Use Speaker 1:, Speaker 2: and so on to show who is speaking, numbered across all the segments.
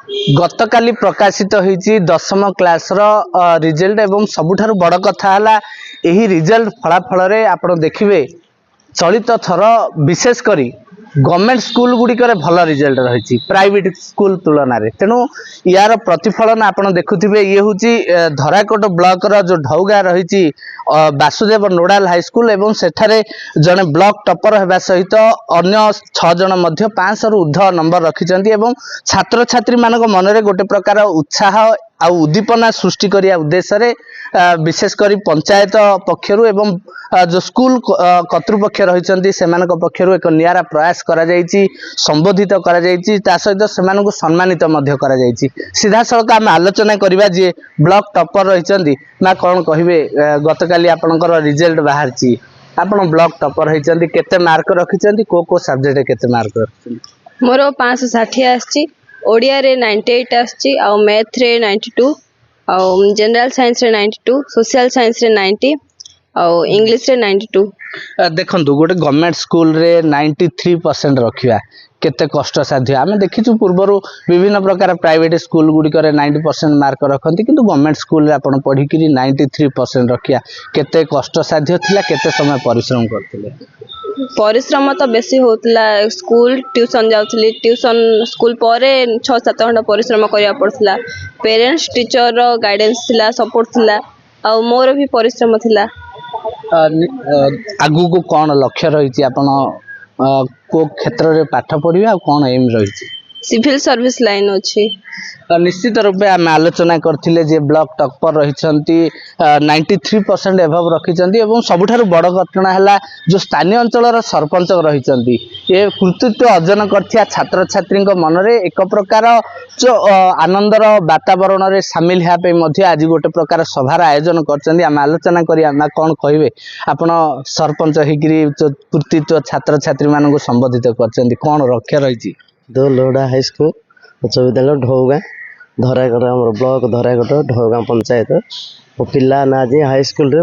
Speaker 1: गतकाली प्रकाशित होईची 10म class result एवं सबुठारु बड़ कथा है यही रिजल्ट फलाफल रे आपण देखिए चलित थर विशेष करी गवर्नमेंट स्कूल गुड़िकर भल रिजल्ट रही प्राइवेट स्कूल तुलन में तेणु यार प्रतिफलन आपड़ देखुवे ये हूँ धराकोट ब्लॉक जो ढौगा रही वासुदेव नोडाल हाईस्कूल एवं सेठारे जड़े ब्लॉक टपर होगा सहित अन्य 6 जन 500 रु ऊर्ध्व नंबर रखिंट छात्र छात्री मान मनरे गोटे प्रकार उत्साह आ उद्दीपना सृष्टि करिया उद्देश्य विशेषकर पंचायत पक्षर एवं जो स्कूल कर्तृपक्ष रही पक्षर एक निरा प्रयास करा संबोधित करा सहित से सम्मानित करा सीधा सड़क आम आलोचना करवा जी ब्लॉक टपर रही ना कौन कहे गतकाली आपणकर रिजल्ट बाहर आपण ब्लॉक टपर होती केते मार्क रखिंट को सब्जेक्ट केते मार्क रखिंट
Speaker 2: मोर 560 आछि ओडिया रे 98 आछि आ मैथ रे 92 आ जनरल साइंस रे 92 सोशल साइंस रे 90 आ इंग्लिश रे 92
Speaker 1: देखंतु गोटे गवर्नमेंट स्कूल रे 93% रखिया केते कष्ट साध्य आम देखीचु पूर्वर विभिन्न प्रकार प्राइवेट स्कूल गुड़िक 90% मार्क रखती किंतु गवर्नमेंट स्कूल रे आपण पढ़िक 93% रखिया केते कष्ट साध्य थिला केते समय परिश्रम करथिले
Speaker 2: परिश्रम तो बेसी होतला स्कूल ट्यूशन जाउथली ट्यूशन स्कूल परे 6-7 घंटा परिश्रम करिया पड़थला पेरेंट्स टीचर रो गाइडेंस थिला सपोर्ट थिला आ मोर भी परिश्रम थिला
Speaker 1: आगु को कौन लक्ष्य रही आपण को क्षेत्र रे पाठ पढ़िबे आ कौन एम रही
Speaker 2: सिविल सर्विस लाइन अच्छी
Speaker 1: निश्चित रूपे आम आलोचना करथिले जे ब्लॉक टॉपर रही 93% एभव रखिंट एवं सबुठारु बड़ घटना है जो स्थानीय अंचल सरपंच रही ये कृतित्व अर्जन करथिया छात्र छात्री मनरे एक प्रकार जो आनंदर वातावरण रे सामिल होगापी आज गोटे प्रकार सभार आयोजन कर आलोचना करिया कौन कहे आपण सरपंच होकरी जो कृतित्व छात्र छात्री मान संबोधित कर कौन लक्ष्य रही
Speaker 3: दो लोड़ा हाई स्कूल उच्च विद्यालय ढौगा धरागढ़ आम ब्लॉक धरागढ़ ढौगा पंचायत वो पिला ना आज हाई स्कूल रे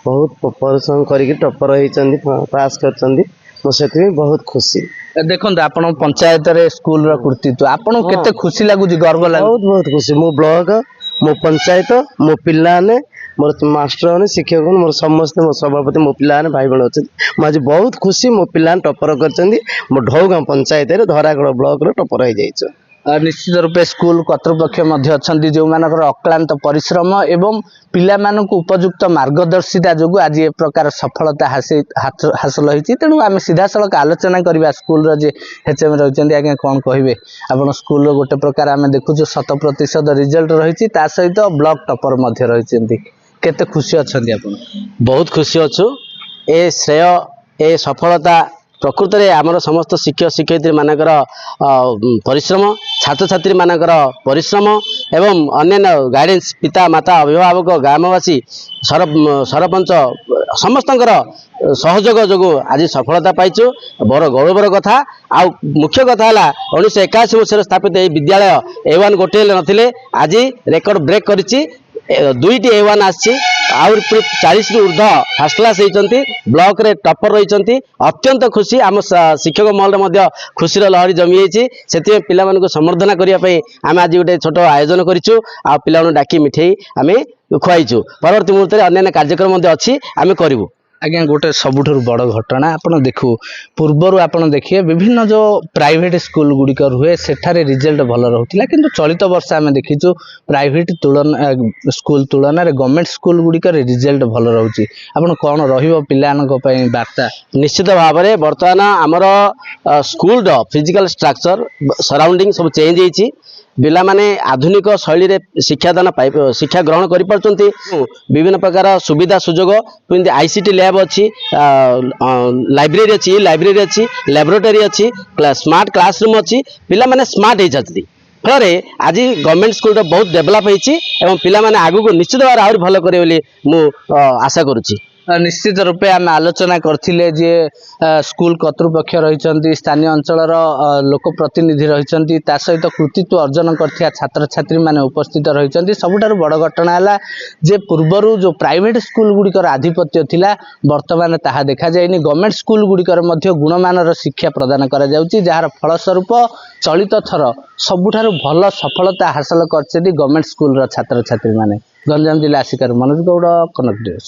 Speaker 3: बहुत परिश्रम करके टपर होती पास कर बहुत खुशी
Speaker 1: देखो आपण पंचायत रे स्कूल रो कृतित्व आपण केते खुशी लागु गर्व लागु
Speaker 3: बहुत बहुत खुशी मो ब्लॉक मो पंचायत मो पिला ने मोर मास्टर ने शिक्षक मोर समस्त मो सभापति मो पिला ने भाई बहन अच्छे मुझे बहुत खुशी मो पिला टपर कर ढौगा पंचायत धरागढ़ ब्लॉक रो टपर हो जाइए
Speaker 1: निश्चित रूपे स्कूल कर्तृपक्ष अच्छा जो मानकर अक्लांत परिश्रम एवं पिला मानक उपयुक्त मार्गदर्शिता जो आज ए प्रकार सफलता हासिल होती तेणु आम सीधा सड़क आलोचना करवा स्कूल जे एचएम रही आज्ञा कौन कहे आप स्कूल गोटे प्रकार आम देखु 100% रिजल्ट रही सहित ब्लॉक टपर रही केते खुशी अच्छा आप
Speaker 3: बहुत खुशी अच्छु ए श्रेय ए सफलता प्रकृत में आमर समस्त शिक्षक शिक्षयित्री मानकर परिश्रम छात्र छात्री मानकर परिश्रम एवं अन्य गाइडेंस पिता माता अभिभावक ग्रामवासी सरपंच समस्त सहयोग जो आज सफलता पाइचु बड़ गौरवर कथा आ मुख्य कथा है 1981 मसीह स्थापित यह विद्यालय A1 गोटे नथिले आज रेकर्ड ब्रेक करिछि 2टी A1 आछि आउर 40 रु ऊर्ध्व फर्स्ट क्लास होती ब्लॉक रे टपर रही अत्यंत खुशी आम शिक्षक महल खुशी लहरी जमी जाइए पिला संवर्धना करने आम आज गोटे छोट आयोजन करूँ आ पिला डाकी मिठे आम खुआईचु परवर्ती मुहूर्त में अन्य कार्यक्रम अच्छी आम करूँ
Speaker 1: आज्ञा गोटे सबुठारु बड़ घटना आपण देखु पूर्वर आपण देखिए विभिन्न जो प्राइवेट स्कूल गुड़िक हुए सेठारे रिजल्ट भल रोला किंतु चलित वर्ष आम देखीचु प्राइवेट तुलन स्कूल तुलन में गवर्नमेंट स्कूल गुड़िक रिजल्ट भल रोचे आपण कौन रही वार्ता
Speaker 3: निश्चित भाव में बर्तमान आमर स्कूल फिजिकल स्ट्रक्चर सराउंडिंग सब चेंज होती पिला माने आधुनिक शैली रे शिक्षादान शिक्षा ग्रहण कर पार्टी विभिन्न प्रकार सुविधा सुजोग आईसीटी लैब अच्छी लाइब्रेरी अच्छी लाइब्रेरी अच्छी लैबोरेटरी अच्छी स्मार्ट क्लासरूम अच्छी पिला माने स्मार्ट हो जाती फल आज गवर्नमेंट स्कूल बहुत डेभलप होती पिला माने आगु को निश्चित भाव आहरी भल करे बोली मु आशा करुच्ची
Speaker 1: निश्चित रूपे आम आलोचना करथिले जे स्कूल कर्तृपक्ष रहिछंती स्थानीय अंचलर लोक प्रतिनिधि रहिछंती ता सहित कृतित्व अर्जन करथिया छात्र छात्री माने उपस्थित रहिछंती सबुठारु बड़ घटना हला जे पूर्वरु जो प्राइवेट स्कूल गुड़िकर आधिपत्य थिला वर्तमान ताहा देखा जायनि गवर्नमेंट स्कूल गुड़िकर मध्य गुणमानर शिक्षा प्रदान करा जाउची जहार फलस्वरूप चलित थर सबुठारु भल सफलता हासिल करछथि गवर्नमेंट स्कूल रो छात्र छात्री माने गंजाम जिला आशिकर मनोज गौड़ कनक न्यूज।